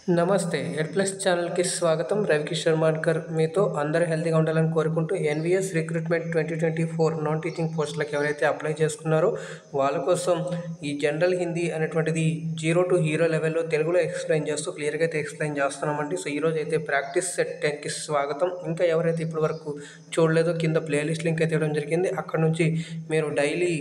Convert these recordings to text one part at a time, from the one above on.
నమస్తే ఎడ్ ప్లస్ ఛానల్కి స్వాగతం. రవికిషోర్ మాన్కర్ మీతో అందరూ హెల్తీగా ఉండాలని కోరుకుంటూ ఎన్విఎస్ రిక్రూట్మెంట్ 2024 నాన్ టీచింగ్ పోస్టులకు ఎవరైతే అప్లై చేసుకున్నారో వాళ్ళ కోసం ఈ జనరల్ హిందీ అనేటువంటిది 0 to హీరో లెవెల్లో తెలుగులో ఎక్స్ప్లెయిన్ చేస్తూ క్లియర్గా అయితే ఎక్స్ప్లెయిన్ చేస్తున్నామండి. సో ఈరోజు అయితే ప్రాక్టీస్ సెట్ 10కి స్వాగతం. ఇంకా ఎవరైతే ఇప్పటి వరకు చూడలేదో కింద ప్లేలిస్ట్ లింక్ అయితే ఇవ్వడం జరిగింది. అక్కడ నుంచి మీరు డైలీ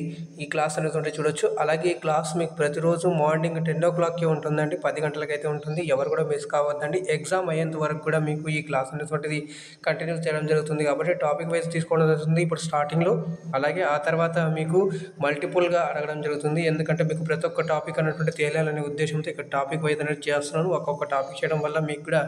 ఈ క్లాస్ అనేది చూడొచ్చు. అలాగే ఈ క్లాస్ మీకు ప్రతిరోజు మార్నింగ్ 10 o'clockకి ఉంటుందండి, 10 గంటలకు అయితే ఉంటుంది. ఎవరు కూడా మిస్ కావద్దండి. ఎగ్జామ్ అయ్యేంత వరకు కూడా మీకు ఈ క్లాస్ అనేటువంటిది కంటిన్యూ చేయడం జరుగుతుంది కాబట్టి టాపిక్ వైజ్ తీసుకోవడం జరుగుతుంది ఇప్పుడు స్టార్టింగ్లో. అలాగే ఆ తర్వాత మీకు మల్టిపుల్గా అడగడం జరుగుతుంది, ఎందుకంటే మీకు ప్రతి ఒక్క టాపిక్ అనేటువంటి తేలాలనే ఉద్దేశంతో ఇక్కడ టాపిక్ వైజ్ అనేది చేస్తున్నాను. ఒక్కొక్క టాపిక్ చేయడం వల్ల మీకు కూడా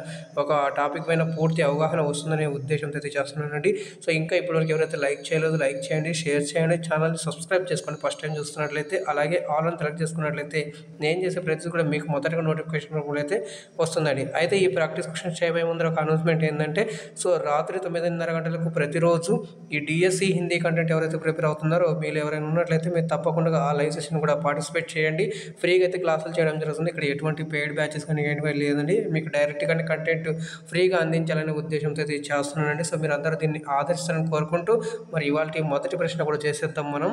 ఒక టాపిక్ పైన పూర్తి అవగాహన వస్తుందనే ఉద్దేశంతో అయితే చేస్తున్నానండి. సో ఇంకా ఇప్పటివరకు ఎవరైతే లైక్ చేయలేదు లైక్ చేయండి, షేర్ చేయండి, ఛానల్ని సబ్స్క్రైబ్ చేసుకోండి ఫస్ట్ టైం చూస్తున్నట్లయితే. అలాగే ఆల్ అని సెలెక్ట్ చేసుకున్నట్లయితే నేను చేసే ప్రతి కూడా మీకు మొదటిగా నోటిఫికేషన్ కూడా అయితే వస్తుందండి. అయితే ఈ ప్రాక్టీస్ క్వశ్చన్ చేయబోయే ముందర ఒక అనౌన్స్మెంట్ ఏంటంటే, సో రాత్రి 9:30 గంటలకు ప్రతిరోజు ఈ డిఎస్సి హిందీ కంటెంట్ ఎవరైతే ప్రిపేర్ అవుతున్నారో మీరు ఎవరైనా ఉన్నట్లయితే మీరు తప్పకుండా ఆ లైవ్ సెషన్ కూడా పార్టిసిపేట్ చేయండి. ఫ్రీగా అయితే క్లాసులు చేయడం జరుగుతుంది. ఇక్కడ ఎటువంటి పెయిడ్ బ్యాచెస్ కానీ ఏంటి లేదండి, మీకు డైరెక్ట్గానే కంటెంట్ ఫ్రీగా అందించాలనే ఉద్దేశంతో అయితే చేస్తున్నానండి. సో మీరు అందరూ దీన్ని ఆదరిస్తారని కోరుకుంటూ మరి ఇవాళ మొదటి ప్రశ్న కూడా చేసేద్దాం మనం.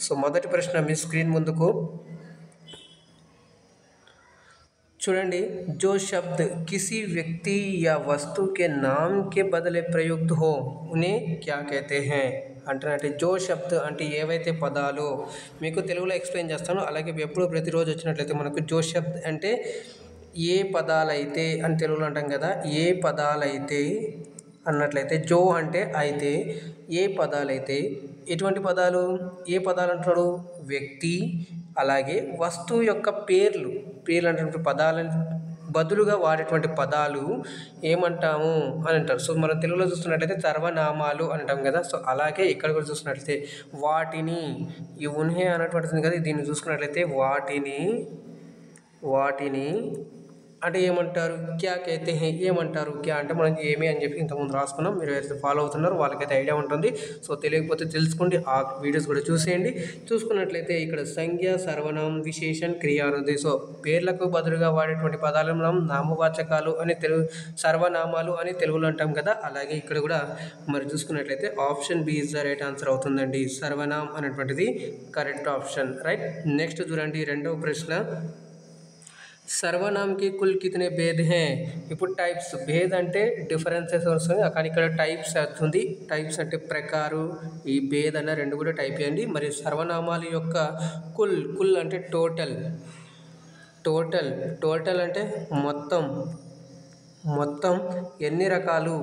సో మొదటి ప్రశ్న మీ స్క్రీన్ ముందుకు చూడండి. जो शब्द किसी व्यक्ति या वस्तु के नाम के बदले प्रयुक्त हो उन्हें क्या कहते हैं అంటే జో శబ్ద్ అంటే ఏవైతే పదాలు మీకు తెలుగులో ఎక్స్ప్లెయిన్ చేస్తాను. అలాగే ఎప్పుడు ప్రతిరోజు వచ్చినట్లయితే మనకు జో శబ్ద్ అంటే ఏ పదాలైతే అని తెలుగులో అంటాం కదా, ఏ పదాలైతే అన్నట్లయితే జో అంటే అయితే, ఏ పదాలైతే ఎటువంటి పదాలు, ఏ పదాలు అంటున్నాడు, వ్యక్తి అలాగే వస్తువు యొక్క పేర్లు అంటే పదాలను బదులుగా వాడేటువంటి పదాలు ఏమంటాము అని అంటారు. సో మనం తెలుగులో చూస్తున్నట్లయితే సర్వనామాలు అంటాం కదా. సో అలాగే ఇక్కడ కూడా చూసుకున్నట్లయితే వాటిని ఈ ఉన్హే అన్నటువంటిది కదా, దీన్ని చూసుకున్నట్లయితే వాటిని అంటే ఏమంటారు, క్యా కైతే హే ఏమంటారు, క్యా అంటే మనం ఏమి అని చెప్పి ఇంతకుముందు రాసుకున్నాం. మీరు ఎవరైతే ఫాలో అవుతున్నారో వాళ్ళకైతే ఐడియా ఉంటుంది. సో తెలియకపోతే తెలుసుకోండి, ఆ వీడియోస్ కూడా చూసేయండి. చూసుకున్నట్లయితే ఇక్కడ సంజ్ఞ సర్వనామం విశేషణ్ క్రియ ఉంది. సో పేర్లకు బదులుగా వాడేటువంటి పదాలను మనం నామవాచకాలు అని సర్వనామాలు అని తెలుగులో అంటాం కదా. అలాగే ఇక్కడ కూడా మరి చూసుకున్నట్లయితే option B is the right answer అవుతుందండి. సర్వనామం అనేటువంటిది కరెక్ట్ ఆప్షన్, రైట్. నెక్స్ట్ చూడండి రెండవ ప్రశ్న. సర్వనామ్ కి కుల్ కితనే భేద్ హై. ఇప్పుడు టైప్స్, భేద్ అంటే డిఫరెన్సెస్ వస్తుంది కానీ ఇక్కడ టైప్స్ అవుతుంది. టైప్స్ అంటే ప్రకారు, ఈ భేద్ అన్న రెండు కూడా టైప్ అండి. మరి సర్వనామాల యొక్క కుల్ అంటే టోటల్ అంటే మొత్తం ఎన్ని రకాలు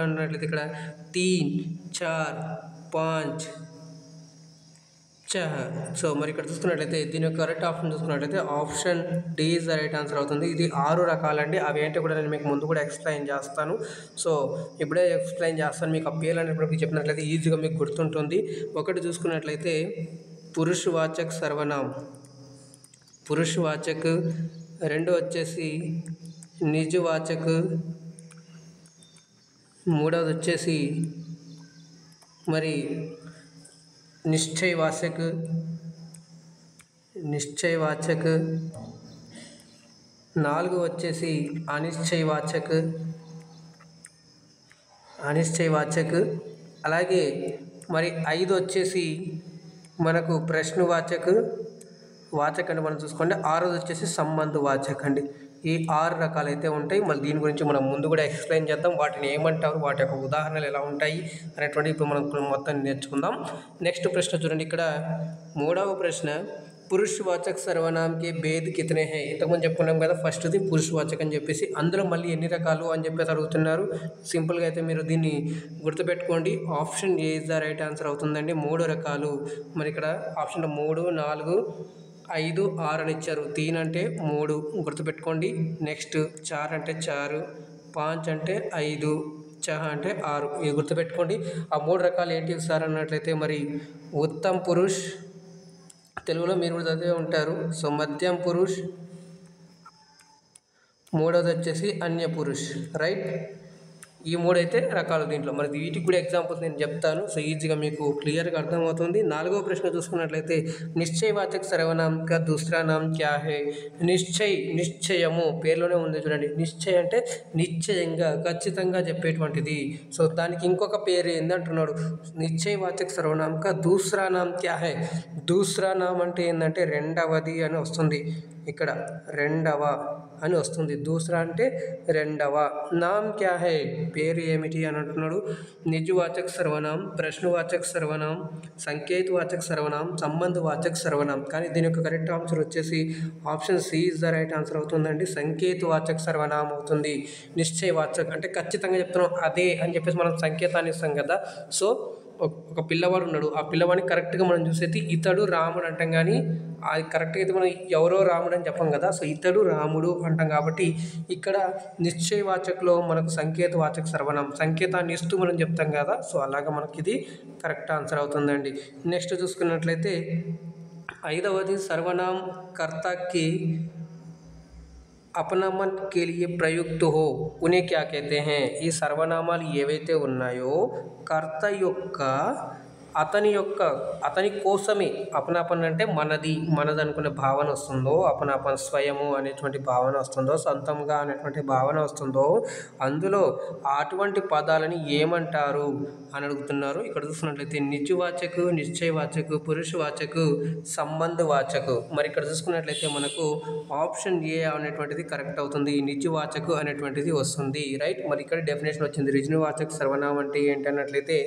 అన్నట్లయితే ఇక్కడ 3, 4, 5, 6. సో మరి ఇక్కడ చూసుకున్నట్లయితే దీని యొక్క కరెక్ట్ ఆప్షన్ చూసుకున్నట్లయితే option D is the right answer అవుతుంది. ఇది 6 రకాలండి. అవి ఏంటో కూడా నేను మీకు ముందు కూడా ఎక్స్ప్లెయిన్ చేస్తాను. సో ఇప్పుడే ఎక్స్ప్లెయిన్ చేస్తాను. మీకు ఆ పేర్లు అనేటువంటి చెప్పినట్లయితే ఈజీగా మీకు గుర్తుంటుంది. ఒకటి చూసుకున్నట్లయితే పురుషవాచక్ సర్వనామ్, పురుషవాచక్. రెండు వచ్చేసి నిజవాచక్. మూడవది వచ్చేసి మరి నిశ్చయవాచక్. నాలుగు వచ్చేసి అనిశ్చయవాచక్. అలాగే మరి 5 వచ్చేసి మనకు ప్రశ్నవాచక్ అంటే మనం చూసుకోండి. 6ది వచ్చేసి సంబంధవాచక్ అండి. ఈ 6 రకాలైతే ఉంటాయి. మళ్ళీ దీని గురించి మనం ముందు కూడా ఎక్స్ప్లెయిన్ చేద్దాం. వాటిని ఏమంటారు, వాటి యొక్క ఉదాహరణలు ఎలా ఉంటాయి అనేటువంటి ఇప్పుడు మనం మొత్తం నేర్చుకుందాం. నెక్స్ట్ ప్రశ్న చూడండి. ఇక్కడ మూడవ ప్రశ్న, పురుషవాచక్ సర్వనామ్కి భేద్ కితనే హై. ఇంతకుముందు చెప్పుకున్నాం కదా, ఫస్ట్ది పురుషవాచక్ అని చెప్పేసి, అందులో మళ్ళీ ఎన్ని రకాలు అని చెప్పేసి అడుగుతున్నారు. సింపుల్గా అయితే మీరు దీన్ని గుర్తుపెట్టుకోండి. Option A is the right answer అవుతుందండి. 3 రకాలు. మరి ఇక్కడ ఆప్షన్ 3, 4, 5, 6 అని ఇచ్చారు. 3 అంటే 3 గుర్తుపెట్టుకోండి. నెక్స్ట్ 4 అంటే 4, 5 అంటే 5, 6 అంటే 6. ఇది గుర్తుపెట్టుకోండి. ఆ 3 రకాలు ఏంటి సార్ అన్నట్లయితే మరి ఉత్తమ్ పురుష్, తెలుగులో మీరు కూడా చదివే ఉంటారు. సో మధ్యం పురుష్, మూడవది వచ్చేసి అన్య పురుష్, రైట్. ఈ మూడైతే రకాలు దీంట్లో. మరి వీటికి కూడా ఎగ్జాంపుల్స్ నేను చెప్తాను. సో ఈజీగా మీకు క్లియర్గా అర్థమవుతుంది. 4వ ప్రశ్న చూసుకున్నట్లయితే నిశ్చయవాచక సర్వనామ్ కా దూసరా నామ్ క్యా హై? నిశ్చయము పేరులోనే ఉంది చూడండి. నిశ్చయం అంటే నిశ్చయంగా ఖచ్చితంగా చెప్పేటువంటిది. సో దానికి ఇంకొక పేరు ఏంది అంటున్నాడు. నిశ్చయవాచక సర్వనామ్ కా దూసరా నామ్ క్యా హై? దూసరా నామ్ అంటే ఏంటంటే రెండవది అని వస్తుంది. ఇక్కడ రెండవ అని వస్తుంది. దూసరా అంటే రెండవ. నామ్ క్యా హై? పేరు ఏమిటి అని అంటున్నాడు. నిజవాచక సర్వనాం, ప్రశ్నవాచక సర్వనాం, సంకేతవాచక సర్వనాం, సంబంధవాచక సర్వనాం. కానీ దీని యొక్క కరెక్ట్ ఆన్సర్ వచ్చేసి option C is the right answer అవుతుందండి. సంకేతవాచక సర్వనాం అవుతుంది. నిశ్చయవాచక అంటే ఖచ్చితంగా చెప్తున్నాం అదే అని చెప్పేసి మనం సంకేతాన్ని ఇస్తాం కదా. సో ఒక పిల్లవాడు ఉన్నాడు. ఆ పిల్లవాడిని కరెక్ట్గా మనం చూసేది ఇతడు రాముడు అంటాం. కానీ అది కరెక్ట్గా అయితే మనం ఎవరో రాముడు అని చెప్పాం కదా. సో ఇతడు రాముడు అంటాం. కాబట్టి ఇక్కడ నిశ్చయవాచకలో మనకు సంకేతవాచక సర్వనాం సంకేతాన్ని ఇస్తూ మనం చెప్తాం కదా. సో అలాగా మనకి ఇది కరెక్ట్ ఆన్సర్ అవుతుందండి. నెక్స్ట్ చూసుకున్నట్లయితే 5వది సర్వనాం కర్తకి अपनामन के लिए प्रयुक्त हो उन्हें क्या कहते हैं? ఈ సర్వనామాలు ఏవైతే ఉన్నాయో కర్త యొక్క అతని కోసమే అపనాపన్ అంటే మనదనుకునే భావన వస్తుందో, అపనాపన్ స్వయము అనేటువంటి భావన వస్తుందో, సొంతంగా అనేటువంటి భావన వస్తుందో అందులో అటువంటి పదాలని ఏమంటారు అని అడుగుతున్నారు. ఇక్కడ చూసుకున్నట్లయితే నిజవాచకు, నిశ్చయవాచకు, పురుషవాచకు, సంబంధవాచకు. మరి ఇక్కడ చూసుకున్నట్లయితే మనకు ఆప్షన్ ఏ అనేటువంటిది కరెక్ట్ అవుతుంది. నిజవాచకు అనేటువంటిది వస్తుంది. రైట్. మరి ఇక్కడ డెఫినేషన్ వచ్చింది. రిజనవాచక సర్వనామం అంటే ఏంటన్నట్లయితే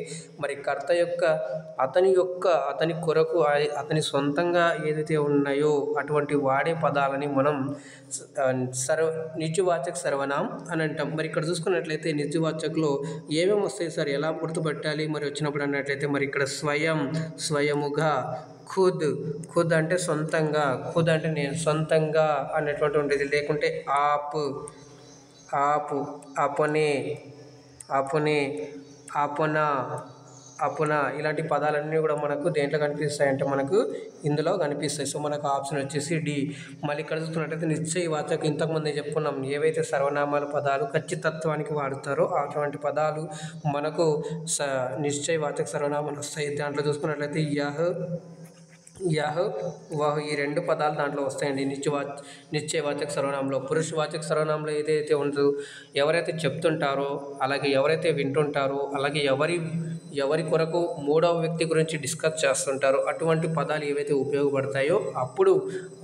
మరి కర్త యొక్క అతని కొరకు అతని సొంతంగా ఏదైతే ఉన్నాయో అటువంటి వాడే పదాలని మనం నిజవాచక సర్వనామం అని అంటాం. మరి ఇక్కడ చూసుకున్నట్లయితే నిజవాచకులో ఏమేమి వస్తాయి సార్, ఎలా గుర్తుపట్టాలి మరి వచ్చినప్పుడు అన్నట్లయితే మరి ఇక్కడ స్వయముగా, ఖుద్ అంటే సొంతంగా, ఖుద్ అంటే నేను సొంతంగా అనేటువంటి ఉంటుంది. లేకుంటే ఆపు, అపునా ఇలాంటి పదాలన్నీ కూడా మనకు దేంట్లో కనిపిస్తాయి అంటే మనకు ఇందులో కనిపిస్తాయి. సో మనకు ఆప్షన్ వచ్చేసి డి. మళ్ళీ ఇక్కడ చూసుకున్నట్టయితే నిశ్చయవాచక ఇంతకుముందే చెప్పుకున్నాం. ఏవైతే సర్వనామాల పదాలు ఖచ్చితత్వానికి వాడుతారో అటువంటి పదాలు మనకు నిశ్చయవాచక సర్వనామాలు వస్తాయి. దాంట్లో చూసుకున్నట్లయితే యహ్, వహ్ ఈ రెండు పదాలు దాంట్లో వస్తాయండి నిశ్చయవాచక సర్వనామంలో. పురుషవాచక సర్వనామంలో ఏదైతే ఉంటుందో ఎవరైతే చెప్తుంటారో, అలాగే ఎవరైతే వింటుంటారో, అలాగే ఎవరి కొరకు మూడవ వ్యక్తి గురించి డిస్కస్ చేస్తుంటారో అటువంటి పదాలు ఏవైతే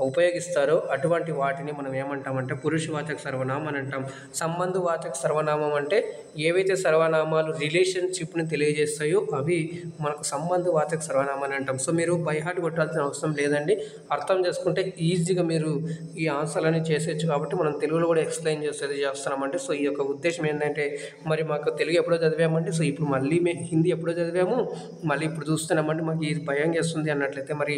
ఉపయోగిస్తారో అటువంటి వాటిని మనం ఏమంటామంటే పురుషవాచక సర్వనామం అని అంటాం. సంబంధవాచక సర్వనామం అంటే ఏవైతే సర్వనామాలు రిలేషన్షిప్ని తెలియజేస్తాయో అవి మనకు సంబంధవాచక సర్వనామం అని అంటాం. సో మీరు బై హార్ట్ కొట్టాల్సిన అవసరం లేదండి. అర్థం చేసుకుంటే ఈజీగా మీరు ఈ ఆన్సర్లని చేసేయచ్చు. కాబట్టి మనం తెలుగులో కూడా ఎక్స్ప్లెయిన్ చేస్తున్నామండి. సో ఈ యొక్క ఉద్దేశం ఏంటంటే మరి మాకు తెలుగు ఎప్పుడో చదివామండి. సో ఇప్పుడు మళ్ళీ హిందీ ఎప్పుడో చదివాము, మళ్ళీ ఇప్పుడు చూస్తున్నామండి. మాకు ఇది భయం చేస్తుంది అన్నట్లయితే మరి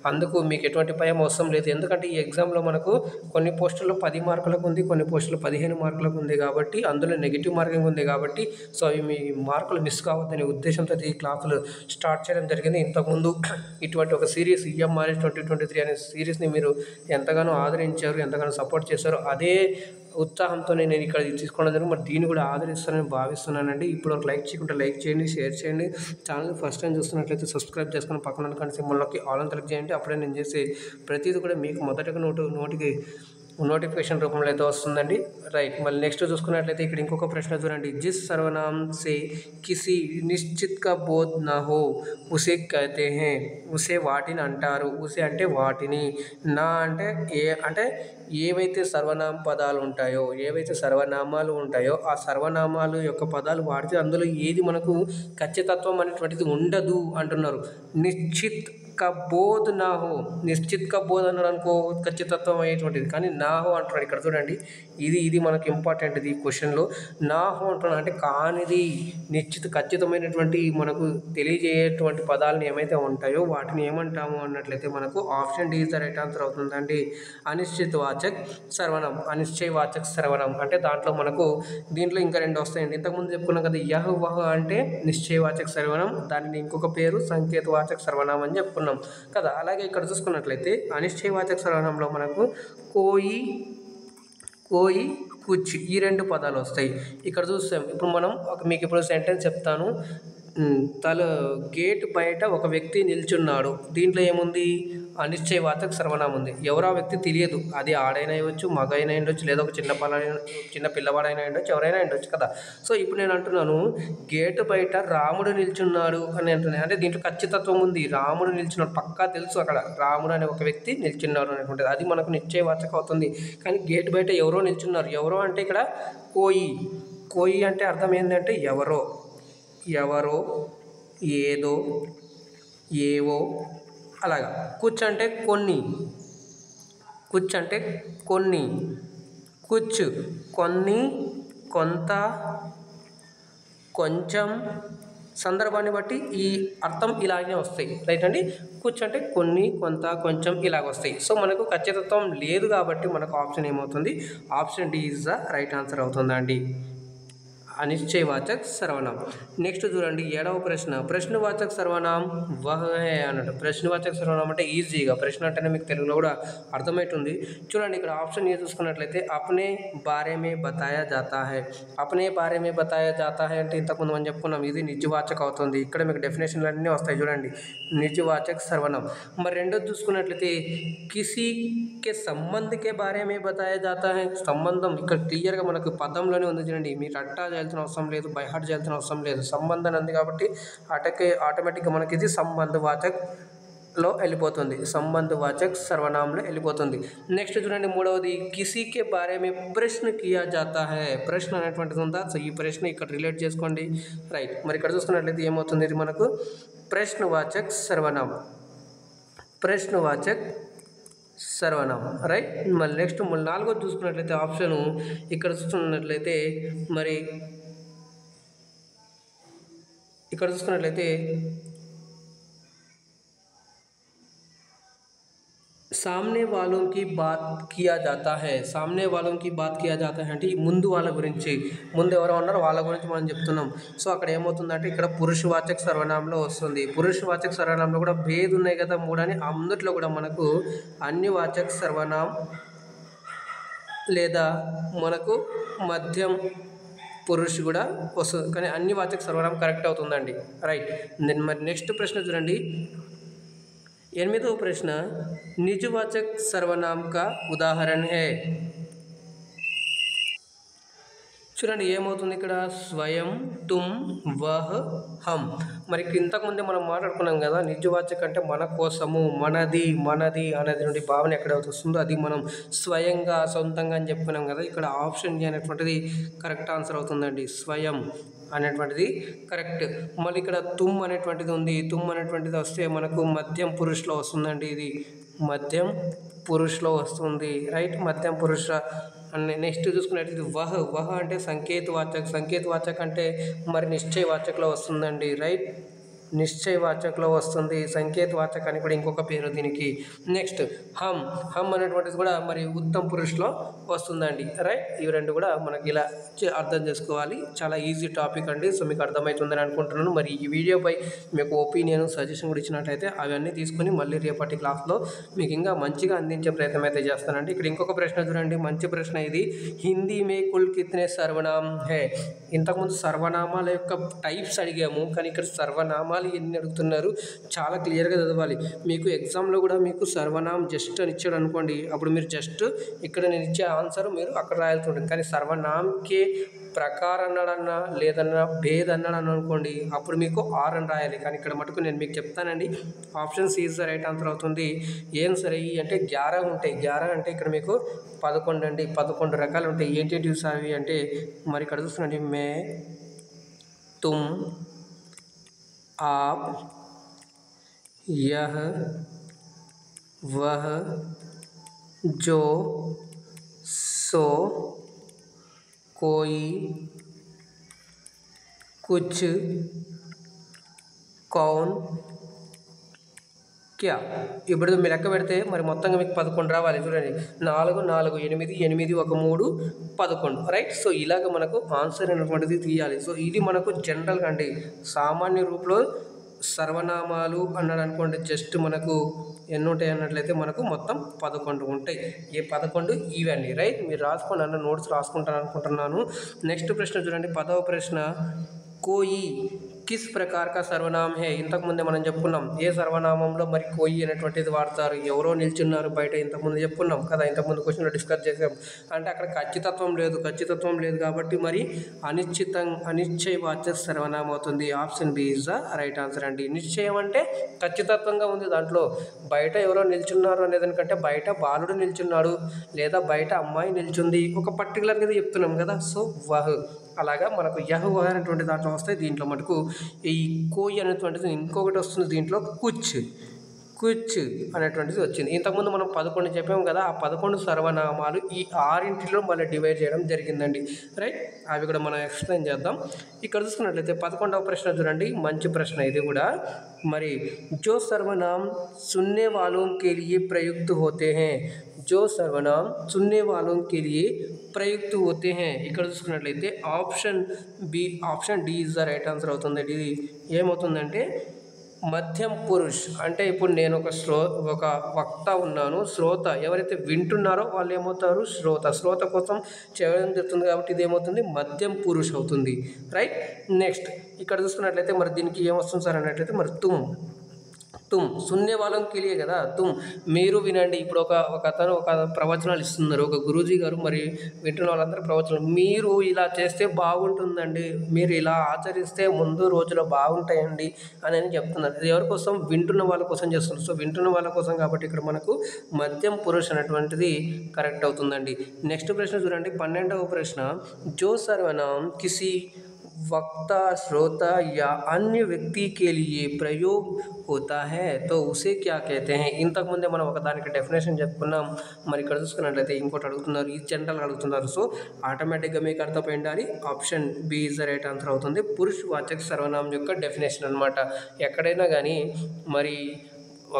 అందుకు మీకు ఎటువంటి భయం అవసరం లేదు. ఎందుకంటే ఈ ఎగ్జామ్లో మనకు కొన్ని పోస్టుల్లో 10 మార్కులకు ఉంది, కొన్ని పోస్టులు 15 మార్కులకు ఉంది. కాబట్టి అందులో నెగిటివ్ మార్కింగ్ ఉంది. కాబట్టి సో అవి మీ మార్కులు మిస్ కావద్దనే ఉద్దేశంతో ఈ క్లాసులు స్టార్ట్ చేయడం జరిగింది. ఇంతకుముందు ఇటువంటి ఒక సిరీస్ EMRS 2023 అనే సిరీస్ని మీరు ఎంతగానో ఆదరించారు, ఎంతగానో సపోర్ట్ చేశారు. అదే ఉత్సాహంతోనే నేను ఇక్కడ తీసుకోవడం జరిగింది. మరి దీన్ని కూడా ఆదరిస్తానని భావిస్తున్నానండి. ఇప్పుడు ఒక లైక్ చేయకుంటే లైక్ చేయండి, షేర్ చేయండి. ఛానల్ ఫస్ట్ టైం చూస్తున్నట్లయితే సబ్స్క్రైబ్ చేసుకుని పక్కన ఉన్న సింబల్లోకి ఆల్ అని క్లిక్ చేయండి. అప్పుడే నేను చేసే ప్రతిదీ కూడా మీకు మొదటగా నోటికి నోటిఫికేషన్ రూపంలో అయితే వస్తుందండి. రైట్. మళ్ళీ నెక్స్ట్ చూసుకున్నట్లయితే ఇక్కడ ఇంకొక ప్రశ్న చూడండి. జిస్ సర్వనామ్ సే కిసి నిశ్చిత్ కా బోధ్ నా హో ఉసే కహతే హే. ఉసే వాటిని అంటారు. ఉసే అంటే వాటిని, నా అంటే ఏవైతే సర్వనామ పదాలు ఉంటాయో, ఏవైతే సర్వనామాలు ఉంటాయో ఆ సర్వనామాలు యొక్క పదాలు వాడితే అందులో ఏది మనకు ఖచ్చితత్వం అనేటువంటిది ఉండదు అంటున్నారు. నిశ్చిత్ కా బోధ్ నా హో. నిశ్చిత్ కా బోధ్ అన్నాడు అనుకో ఖచ్చితత్వం అయ్యేటువంటిది. కానీ నా హో అంటున్నాడు. ఇక్కడ చూడండి, ఇది మనకు ఇంపార్టెంట్. ఇది క్వశ్చన్లో నా హో అంటున్నాడు అంటే కానిది, ఖచ్చితమైనటువంటి మనకు తెలియజేయేటువంటి పదాలను ఏమైతే ఉంటాయో వాటిని ఏమంటాము అన్నట్లయితే మనకు option D is the right answer అవుతుందండి. అనిశ్చితవాచక్ సర్వనామం, అనిశ్చయవాచక సర్వనామం అంటే దీంట్లో ఇంకా 2 వస్తాయండి. ఇంతకుముందు చెప్పుకున్నాం కదా, యహ్ వహ్ అంటే నిశ్చయవాచక సర్వనామం, దానిని ఇంకొక పేరు సంకేతవాచక సర్వనామం అని చెప్పుకున్నాం కదా. అలాగే ఇక్కడ చూసుకున్నట్లయితే అనిశ్చయవాచక సర్వనామంలో మనకు కోయి కుచ్ ఈ రెండు పదాలు వస్తాయి. ఇక్కడ చూస్తాం ఇప్పుడు మనం మీకు ఇప్పుడు సెంటెన్స్ చెప్తాను. గేట్ బయట ఒక వ్యక్తి నిల్చున్నాడు. దీంట్లో ఏముంది? అనిశ్చయవాచక సర్వనామం ఉంది. ఎవరో ఆ వ్యక్తి తెలియదు. అది ఆడైనా అయ్యవచ్చు, మగ అయినా ఉండొచ్చు, లేదా ఒక చిన్న పిల్లవాడైనా ఉండొచ్చు, ఎవరైనా ఉండొచ్చు కదా. సో ఇప్పుడు నేను అంటున్నాను గేటు బయట రాముడు నిల్చున్నాడు అని అంటున్నాను. అంటే దీంట్లో ఖచ్చితత్వం ఉంది. రాముడు నిల్చున్నాడు పక్కా తెలుసు. అక్కడ రాముడు అనే ఒక వ్యక్తి నిల్చున్నాడు అనేటువంటిది అది మనకు నిశ్చయవాచకం అవుతుంది. కానీ గేటు బయట ఎవరో నిల్చున్నారు. ఎవరో అంటే ఇక్కడ కోయి అంటే అర్థం ఏంటంటే ఎవరో, ఏదో, ఏవో అలాగా. కుచ్ అంటే కొన్ని, కొన్ని, కొంత, కొంచెం, సందర్భాన్ని బట్టి ఈ అర్థం ఇలాగే వస్తాయి. రైట్ అండి. కుచ్ అంటే కొన్ని, కొంత, కొంచెం ఇలాగ వస్తాయి. సో మనకు ఖచ్చితత్వం లేదు కాబట్టి మనకు ఆప్షన్ ఏమవుతుంది? Option D is the right answer అవుతుందండి. అనిశ్చయవాచక సర్వనామం. నెక్స్ట్ చూడండి 7వ ప్రశ్న. ప్రశ్నవాచక సర్వనామం వహ హై అన్నట్టు. ప్రశ్నవాచక సర్వనామం అంటే ఈజీగా ప్రశ్న అంటేనే మీకు తెలుగులో కూడా అర్థమవుతుంది. చూడండి ఇక్కడ ఆప్షన్ ఏ చూసుకున్నట్లయితే అప్నే బారే మే బతాయా జాతా హై. అప్నే బారే మే బతాయా జాతా హై అంటే ఇంతకుముందు మనం చెప్పుకున్నాం ఇది నిజవాచక అవుతుంది. ఇక్కడ మీకు డెఫినేషన్లు అన్నీ వస్తాయి చూడండి. నిజవాచక సర్వనామం. మరి రెండోది చూసుకున్నట్లయితే కిసి కే సంబంధ్ కే బారే మే బతాయా జాతా హై. సంబంధం ఇక్కడ క్లియర్గా మనకు పదంలోనే ఉంది చూడండి. మీరు అట్టా చేయాల్సిన అవసరం లేదు, బై హార్ట్ చేయాల్సిన అవసరం లేదు. సంబంధం ఉంది కాబట్టి ఆటోమేటిక్గా మనకి ఇది సంబంధవాచకలో వెళ్ళిపోతుంది. సంబంధవాచక సర్వనామంలో వెళ్ళిపోతుంది. నెక్స్ట్ చూడండి 3వది కిసీకే బారే మే ప్రశ్న కియా జాతా హై. ప్రశ్న అనేటువంటిది ఉందా? సో ఈ ప్రశ్న ఇక్కడ రిలేట్ చేసుకోండి. రైట్. మరి ఇక్కడ చూసుకున్నట్లయితే ఏమవుతుంది? ఇది మనకు ప్రశ్నవాచక సర్వనామం. రైట్. మళ్ళీ నెక్స్ట్ 4వది చూసుకున్నట్లయితే ఆప్షను ఇక్కడ చూసుకున్నట్లయితే మరి ఇక్కడ చూసుకున్నట్లయితే సామ్నే వాలోంకి బాత్ కియా జాతా హై. సామ్నే వాలోంకి బాత్ కియా జాతా హై అంటే ముందు వాళ్ళ గురించి, ముందు ఎవరో ఉన్నారో వాళ్ళ గురించి మనం చెప్తున్నాం. సో అక్కడ ఏమవుతుందంటే ఇక్కడ పురుషవాచక సర్వనామంలో వస్తుంది. పురుషవాచక సర్వనామంలో కూడా భేద్ ఉన్నాయి కదా 3 అని. అందుట్లో కూడా మనకు అన్యవాచక సర్వనామం లేదా మనకు మధ్యం పురుషు కూడా వస్తుంది. కానీ అన్యవాచక సర్వనామం కరెక్ట్ అవుతుందండి. రైట్. మరి నెక్స్ట్ ప్రశ్న చూడండి 8వ ప్రశ్న నిజవాచక సర్వనామ కా ఉదాహరణ హై. చూడండి ఏమవుతుంది ఇక్కడ స్వయం, తుమ్, వహ్, హమ్. మరి ఇంతకుముందే మనం మాట్లాడుకున్నాం కదా నిజవాచక అంటే మన కోసము, మనది అనేది నుండి భావన ఎక్కడైతే వస్తుందో అది మనం స్వయంగా, సొంతంగా అని చెప్పుకున్నాం కదా. ఇక్కడ ఆప్షన్ ఏ అనేటువంటిది కరెక్ట్ ఆన్సర్ అవుతుందండి. స్వయం అనేటువంటిది కరెక్ట్. మళ్ళీ ఇక్కడ తుమ్ అనేటువంటిది ఉంది. తుమ్ అనేటువంటిది వస్తే మనకు మధ్యం పురుషులో వస్తుందండి. ఇది మధ్యం పురుషులో వస్తుంది. రైట్. మధ్యం పురుష. నెక్స్ట్ చూసుకున్నట్లయితే వహ అంటే సంకేతవాచక అంటే మరి నిశ్చయవాచకలో వస్తుందండి. రైట్. నిశ్చయవాచకలో వస్తుంది. సంకేతవాచక అని కూడా ఇంకొక పేరు దీనికి. నెక్స్ట్ హమ్ అనేటువంటిది కూడా మరి ఉత్తమ పురుషులో వస్తుందండి. రైట్. ఇవి రెండు కూడా మనకి ఇలా అర్థం చేసుకోవాలి. చాలా ఈజీ టాపిక్ అండి. సో మీకు అర్థమవుతుందని అనుకుంటున్నాను. మరి ఈ వీడియోపై మీకు ఒపీనియన్, సజెషన్ కూడా ఇచ్చినట్లయితే అవన్నీ తీసుకొని మళ్ళీ రేపటి క్లాస్లో మీకు ఇంకా మంచిగా అందించే ప్రయత్నం అయితే చేస్తానండి. ఇక్కడ ఇంకొక ప్రశ్న చూడండి, మంచి ప్రశ్న ఇది. హిందీ మే కుల్ కిత్నే సర్వనామ్ హై. ఇంతకుముందు సర్వనామాల యొక్క టైప్స్ అడిగాము, కానీ ఇక్కడ సర్వనామాలు ఎన్ని అడుగుతున్నారు చాలా క్లియర్గా చదవాలి. మీకు ఎగ్జామ్లో కూడా మీకు సర్వనామం జస్ట్ అని ఇచ్చాడు అనుకోండి, అప్పుడు మీరు జస్ట్ ఇక్కడ నేను ఇచ్చే ఆన్సర్ మీరు అక్కడ రాయాల్సి ఉంటుంది. కానీ సర్వనామంకే ప్రకార అన్నాడన్నా లేదన్నా భేద్ అన్నాడని అనుకోండి, అప్పుడు మీకు 6 అని రాయాలి. కానీ ఇక్కడ మటుకు నేను మీకు చెప్తానండి. Option C is the right answer అవుతుంది. ఏం సరే అంటే 11 ఉంటాయి. 11 అంటే ఇక్కడ మీకు 11 అండి. 11 రకాలు ఉంటాయి. ఏంటి అవి అంటే మరి ఇక్కడ చూస్తున్నాండి మే, తుమ్, आप, यह, वह, जो, सो, कोई, कुछ, कौन, क्या. ఇప్పుడు మీరు లెక్క పెడితే మరి మొత్తంగా మీకు 11 రావాలి. చూడండి 4, 4, 8, 8, 1, 3, 11. రైట్. సో ఇలాగ మనకు ఆన్సర్ అనేటువంటిది తీయాలి. సో ఇది మనకు జనరల్గా అండి సామాన్య రూపంలో సర్వనామాలు అన్నాడు అనుకోండి, జస్ట్ మనకు ఎన్ని ఉంటాయి అన్నట్లయితే మనకు మొత్తం 11 ఉంటాయి. ఏ 11 ఇవన్నీ, రైట్. మీరు రాసుకోండి, అన్న నోట్స్ రాసుకుంటాను అనుకుంటున్నాను. నెక్స్ట్ ప్రశ్న చూడండి, 10వ ప్రశ్న. కోయి కిస్ ప్రకార్ కా సర్వనామ్ హే. ఇంతకుముందే మనం చెప్పుకున్నాం ఏ సర్వనామంలో మరి కోయి అనేటువంటిది వాడతారు. ఎవరో నిల్చున్నారు బయట, ఇంతకుముందు చెప్పుకున్నాం కదా, ఇంతకుముందు క్వశ్చన్లో డిస్కస్ చేసాం. అంటే అక్కడ ఖచ్చితత్వం లేదు కాబట్టి మరి అనిశ్చయవాచ్య సర్వనామం అవుతుంది. Option B is the right answer అండి. నిశ్చయం అంటే ఖచ్చితత్వంగా ఉంది, దాంట్లో బయట ఎవరో నిల్చున్నారు అనేదానికంటే బయట బాలుడు నిల్చున్నాడు లేదా బయట అమ్మాయి నిల్చుంది, ఒక పర్టికులర్గా చెప్తున్నాం కదా. సో వహ్ అలాగా మనకు యహ్ అనేటువంటి దాంట్లో వస్తాయి. దీంట్లో మటుకు ఈ కోయి అనేటువంటిది ఇంకొకటి వస్తుంది, దీంట్లో కుచ్ అనేటువంటిది వచ్చింది. ఇంతకుముందు మనం 11 చెప్పాము కదా, ఆ 11 సర్వనామాలు ఈ 6 మళ్ళీ డివైడ్ చేయడం జరిగిందండి, రైట్. అవి కూడా మనం ఎక్స్ప్లెయిన్ చేద్దాం. ఇక్కడ చూసుకున్నట్లయితే 11వ ప్రశ్న చూడండి, మంచి ప్రశ్న ఇది కూడా. మరి జో సర్వనామ్ సున్నే వాలోं के लिए प्रयुक्त होते हैं, जो सर्वनाम सुनने वालों के लिए प्रयुक्त होते हैं. ఇక్కడ చూసుకున్నట్లయితే option D is the right answer అవుతుంది. ఇది ఏమవుతుందంటే మధ్యం పురుష్ అంటే ఇప్పుడు నేను ఒక వక్త ఉన్నాను, శ్రోత ఎవరైతే వింటున్నారో వాళ్ళు ఏమవుతారు, శ్రోత కోసం చేయడం జరుగుతుంది కాబట్టి ఇది ఏమవుతుంది, మధ్యం పురుష్ అవుతుంది, రైట్. నెక్స్ట్ ఇక్కడ చూసుకున్నట్లయితే మరి దీనికి ఏమొస్తుంది సార్ అన్నట్లయితే మరి తుమ్ సున్నే వాళ్ళం కెలియే కదా, మీరు వినండి. ఇప్పుడు ఒక అతను ఒక ప్రవచనాలు ఇస్తున్నారు, ఒక గురూజీ గారు, మరి వింటున్న వాళ్ళందరూ ప్రవచనాలు, మీరు ఇలా చేస్తే బాగుంటుందండి, మీరు ఇలా ఆచరిస్తే ముందు రోజులు బాగుంటాయండి అని చెప్తున్నారు. ఇది ఎవరి కోసం, వింటున్న వాళ్ళ కోసం చేస్తున్నారు. సో వింటున్న వాళ్ళ కోసం కాబట్టి ఇక్కడ మనకు మధ్యం పురుష్ అనేటువంటిది కరెక్ట్ అవుతుందండి. నెక్స్ట్ ప్రశ్న చూడండి, 12వ ప్రశ్న. జో సర్వనామ్ కిసి वक्ता श्रोता या अन्य व्यक्ति के लिए प्रयोग होता है तो उसे क्या कहते हैं. ఇంతకు ముందే మనం ఒకదానికి డెఫినేషన్ చెప్పుకున్నాం. మరి ఇక్కడ చూసుకున్నట్లయితే ఇంకోటి అడుగుతున్నారు, ఈ జనరల్ అడుగుతున్నారు. సో ఆటోమేటిక్గా మీకు అర్థమై ఉండాలి, option B is the right answer అవుతుంది. పురుష్ వాచక సర్వనామం యొక్క డెఫినేషన్ అనమాట. ఎక్కడైనా కానీ మరి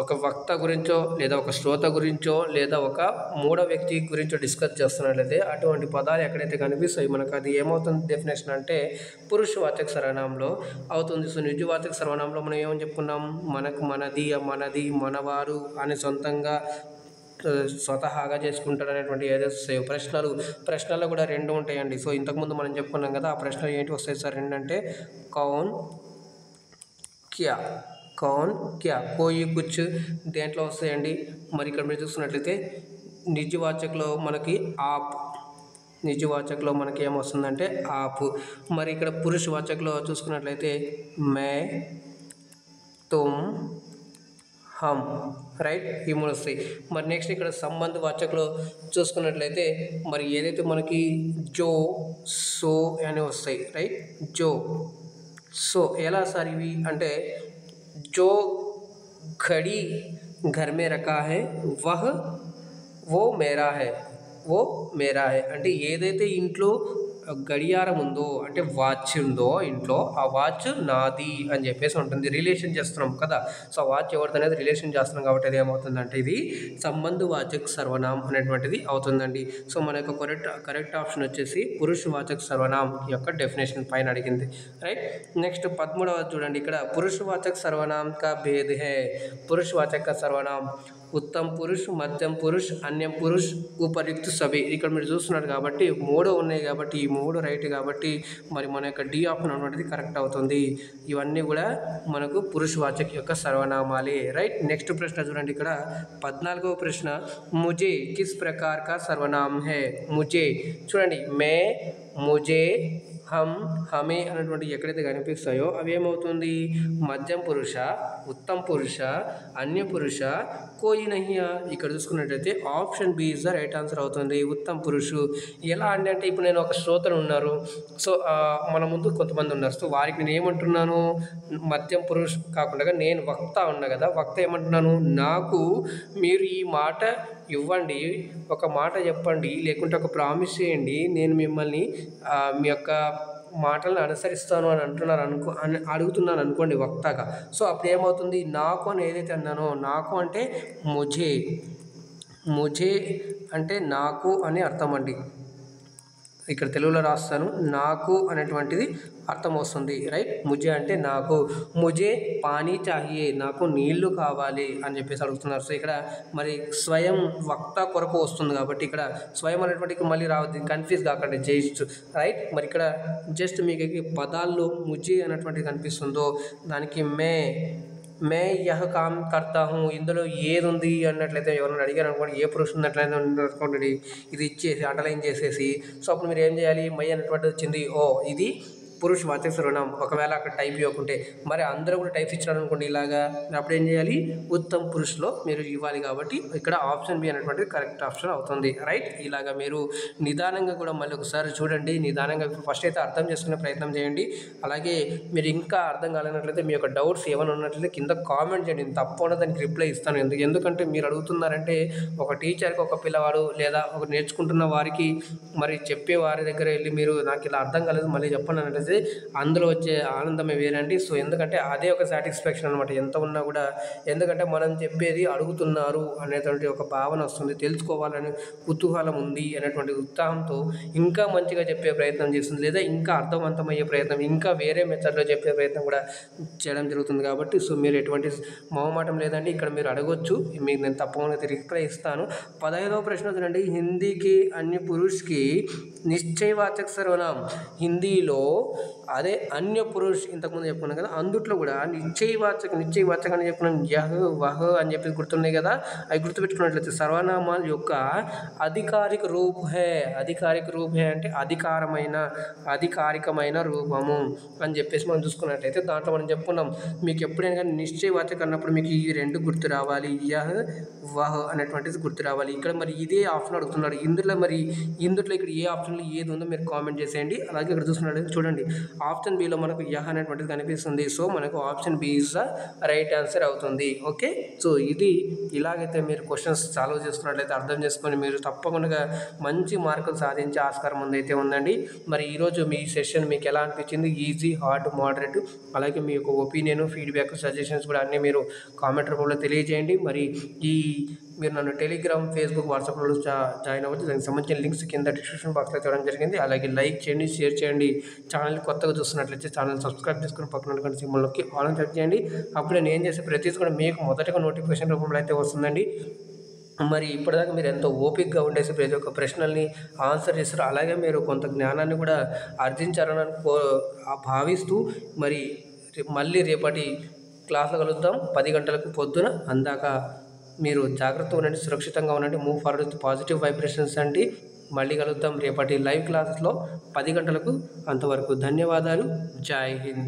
ఒక వక్త గురించో లేదా ఒక శ్రోత గురించో లేదా ఒక మూడో వ్యక్తి గురించో డిస్కస్ చేస్తున్నట్లయితే అటువంటి పదాలు ఎక్కడైతే కనిపిస్తాయి మనకు, అది ఏమవుతుంది డెఫినేషన్ అంటే పురుషవాచక సర్వనామంలో అవుతుంది. సో నిజవాచక సర్వనామంలో మనం ఏమని చెప్పుకున్నాం, మనకు మనది మనవారు అని సొంతంగా స్వతహాగా చేసుకుంటారు అనేటువంటి ఏదైతే ప్రశ్నలు కూడా 2 ఉంటాయండి. సో ఇంతకుముందు మనం చెప్పుకున్నాం కదా, ఆ ప్రశ్నలు ఏంటి వస్తాయి సార్, ఏంటంటే కౌన్ క్యా కోయి కుచ్ దేంట్లో వస్తాయండి. మరి ఇక్కడ మీరు చూస్తున్నట్లయితే నిజవాచకలో మనకి ఏమొస్తుందంటే ఆప్. మరి ఇక్కడ పురుష వాచకలో చూసుకున్నట్లయితే మే తుమ్ హమ్, రైట్. ఈ 3 వస్తాయి. మరి నెక్స్ట్ ఇక్కడ సంబంధ వాచకలో చూసుకున్నట్లయితే మరి ఏదైతే మనకి జో సో అని వస్తాయి, రైట్. జో సో ఎలా సార్ ఇవి అంటే, जो घड़ी घर में रखा है वो मेरा है అంటే ఏదైతే ఇంట్లో గడియారం ఉందో అంటే వాచ్ ఉందో ఇంట్లో, ఆ వాచ్ నాది అని చెప్పేసి ఉంటుంది. రిలేషన్ చేస్తున్నాం కదా, సో ఆ వాచ్ ఎవరిది అనేది రిలేషన్ చేస్తున్నాం కాబట్టి అది ఏమవుతుందంటే ఇది సంబంధ వాచక సర్వనామ్ అనేటువంటిది అవుతుందండి. సో మన యొక్క కరెక్ట్ ఆప్షన్ వచ్చేసి పురుష వాచక సర్వనామ్ యొక్క డెఫినేషన్ పైన అడిగింది, రైట్. నెక్స్ట్ 13వ చూడండి, ఇక్కడ పురుష వాచక సర్వనామ్ కా భేద్ హై. పురుష వాచక సర్వనామ్ ఉత్తమ్ పురుష్, మధ్యం పురుష్, అన్యం పురుష్, ఉపయుక్త సభి. ఇక్కడ మీరు చూస్తున్నారు కాబట్టి 3 ఉన్నాయి కాబట్టి ఈ 3 రైట్ కాబట్టి మరి మన యొక్క డి ఆప్షన్ అనేటువంటిది కరెక్ట్ అవుతుంది. ఇవన్నీ కూడా మనకు పురుష వాచక యొక్క సర్వనామాలే, రైట్. నెక్స్ట్ ప్రశ్న చూడండి, ఇక్కడ 14వ ప్రశ్న. ముజే కిస్ ప్రకార్ కా సర్వనామ్ హై. ముజే చూడండి, మే, ముజే, హమ్, హమే అనేటువంటి ఎక్కడైతే కనిపిస్తాయో అవి ఏమవుతుంది, మధ్యం పురుష, ఉత్తమ పురుష, అన్య పురుష, కోయి నహియా. ఇక్కడ చూసుకున్నట్లయితే option B is the right answer అవుతుంది, ఉత్తమ పురుషు. ఎలా అంటే ఇప్పుడు నేను ఒక శ్రోతలు ఉన్నారు, సో మన ముందు కొంతమంది ఉన్నారు, సో వారికి నేను ఏమంటున్నాను, మధ్యం పురుష్ కాకుండా నేను వక్త ఉన్నా కదా, వక్త ఏమంటున్నాను, నాకు మీరు ఈ మాట ఇవ్వండి, ఒక మాట చెప్పండి, లేకుంటే ఒక ప్రామిస్ చేయండి, నేను మిమ్మల్ని మీ యొక్క మాటలను అనుసరిస్తాను అని అడుగుతున్నాను అనుకోండి వక్తగా. సో అప్పుడు ఏమవుతుంది, నాకు అని ఏదైతే అన్నానో, నాకు అంటే ముజే అంటే నాకు అని అర్థం అండి, ఇక్కడ తెలుగులో రాస్తాను. నాకు అనేటువంటిది అర్థం వస్తుంది, రైట్. ముజే అంటే నాకు, ముజే పానీ చాహియే, నాకు నీళ్లు కావాలి అని చెప్పేసి అడుగుతున్నారు. సో ఇక్కడ మరి స్వయం వక్త కొరకు వస్తుంది కాబట్టి ఇక్కడ స్వయం అనేటువంటి మళ్ళీ రావద్దు, కన్ఫ్యూజ్ కాకండి, జస్ట్ రైట్. మరి ఇక్కడ జస్ట్ మీకు పదాల్లో ముజే అనేటువంటిది కనిపిస్తుందో దానికి మే యహ కామ్ కర్తా హూ, ఇందులో ఏది ఉంది అన్నట్లయితే ఎవరైనా అడిగారు అనుకోండి, ఏ పురుషు ఉన్నట్లయితే అనుకోండి, ఇది ఇచ్చేసి అండర్లైన్ చేసేసి, సో అప్పుడు మీరు ఏం చేయాలి, మై అనేటువంటిది వచ్చింది, ఓ ఇది పురుష వాచక సర్వనామం. ఒకవేళ అక్కడ టైప్ ఇవ్వకుంటే మరి అందరూ కూడా టైప్ ఇచ్చారు అనుకోండి ఇలాగా, అప్పుడు ఏం చేయాలి, ఉత్తమ్ పురుషులో మీరు ఇవ్వాలి. కాబట్టి ఇక్కడ ఆప్షన్ బి అనేటువంటిది కరెక్ట్ ఆప్షన్ అవుతుంది, రైట్. ఇలాగా మీరు నిదానంగా కూడా మళ్ళీ ఒకసారి చూడండి, నిదానంగా ఫస్ట్ అయితే అర్థం చేసుకునే ప్రయత్నం చేయండి. అలాగే మీరు ఇంకా అర్థం కాలేనట్లయితే మీ యొక్క డౌట్స్ ఏమైనా ఉన్నట్లయితే కింద కామెంట్ చేయండి, తప్పకుండా దానికి రిప్లై ఇస్తాను. ఎందుకంటే మీరు అడుగుతున్నారంటే ఒక టీచర్కి ఒక పిల్లవాడు లేదా ఒక నేర్చుకుంటున్న వారికి మరి చెప్పే వారి దగ్గర వెళ్ళి మీరు నాకు ఇలా అర్థం కాలేదు మళ్ళీ చెప్పండి అన్నట్లయితే అందులో వచ్చే ఆనందమే వేరండి. సో ఎందుకంటే అదే ఒక సాటిస్ఫాక్షన్ అనమాట, ఎంత ఉన్నా కూడా. ఎందుకంటే మనం చెప్పేది అడుగుతున్నారు అనేటువంటి ఒక భావన వస్తుంది, తెలుసుకోవాలని కుతూహలం ఉంది అనేటువంటి ఉత్సాహంతో ఇంకా మంచిగా చెప్పే ప్రయత్నం చేస్తుంది, లేదా ఇంకా అర్థవంతమయ్యే ప్రయత్నం, ఇంకా వేరే మెథడ్లో చెప్పే ప్రయత్నం కూడా చేయడం జరుగుతుంది. కాబట్టి సో మీరు ఎటువంటి మొహమాటం లేదండి, ఇక్కడ మీరు అడగొచ్చు, మీకు నేను తప్పకుండా రిప్లై ఇస్తాను. 15వ ప్రశ్న చూడండి, హిందీకి అన్య పురుషుకి నిశ్చయవాచక సర్వనామం. హిందీలో అదే అన్య పురుష్ ఇంతకుముందు చెప్పుకున్నాం కదా, అందుట్లో కూడా నిశ్చయవాచక అని చెప్పుకున్నాం, యహ్ వహ్ అని చెప్పి గుర్తున్నాయి కదా, అవి గుర్తుపెట్టుకున్నట్లయితే సర్వనామాల యొక్క అధికారిక రూప్ హే అంటే అధికారికమైన రూపము అని చెప్పేసి మనం చూసుకున్నట్లయితే దాంట్లో మనం చెప్పుకున్నాం, మీకు ఎప్పుడైనా కానీ నిశ్చయవాచక అన్నప్పుడు మీకు ఈ రెండు గుర్తు రావాలి, యహ్ వహ్ అనేటువంటిది గుర్తు రావాలి. ఇక్కడ మరి ఇదే ఆప్షన్ అడుగుతున్నాడు, ఇందులో ఇక్కడ ఏ ఆప్షన్లో ఏది ఉందో మీరు కామెంట్ చేసేయండి. అలాగే ఇక్కడ చూసుకున్నట్లయితే చూడండి, ఆప్షన్ బిలో మనకు యహ్ అనేటువంటిది కనిపిస్తుంది. సో మనకు option B is the right answer అవుతుంది. ఓకే, సో ఇది ఇలాగైతే మీరు క్వశ్చన్స్ సాల్వ్ చేసుకున్నట్లయితే అర్థం చేసుకొని మీరు తప్పకుండా మంచి మార్కులు సాధించే ఆస్కారం ముందైతే ఉందండి. మరి ఈరోజు మీ సెషన్ మీకు ఎలా అనిపించింది, ఈజీ, హార్డ్, మోడరేట్, అలాగే మీ యొక్క ఒపీనియన్, ఫీడ్బ్యాక్, సజెషన్స్ కూడా అన్నీ మీరు కామెంట్ రూపంలో తెలియజేయండి. మరి మీరు నన్ను టెలిగ్రామ్, ఫేస్బుక్, వాట్సాప్లో జాయిన్ అవ్వచ్చు. దానికి సంబంధించిన లింక్స్ కింద డిస్క్రిప్షన్ బాక్స్లో ఇవ్వడం జరిగింది. అలాగే లైక్ చేయండి, షేర్ చేయండి. ఛానల్ కొత్తగా చూస్తున్నట్లయితే ఛానల్ సబ్స్క్రైబ్ చేసుకుని పక్కన ఉన్నటువంటి సింబల్లోకి ఆల్ అని సెలెక్ట్ చేయండి. అప్పుడే నేను చేసే ప్రతిదీ కూడా మీకు మొదటగా నోటిఫికేషన్ రూపంలో అయితే వస్తుందండి. మరి ఇప్పటిదాకా మీరు ఎంతో ఓపికగా ఉండేసి ప్రతి ఒక్క ప్రశ్నల్ని ఆన్సర్ చేస్తారు, అలాగే మీరు కొంత జ్ఞానాన్ని కూడా ఆర్జించారని భావిస్తూ మరి మళ్ళీ రేపటి క్లాస్లో కలుద్దాం 10 గంటలకు పొద్దున. అందాక మీరు జాగ్రత్తగా ఉండండి, సురక్షితంగా ఉండండి, move forward with positive vibrations అండి. మళ్ళీ కలుద్దాం రేపటి లైవ్ క్లాసెస్లో 10 గంటలకు. అంతవరకు ధన్యవాదాలు. జై హింద్.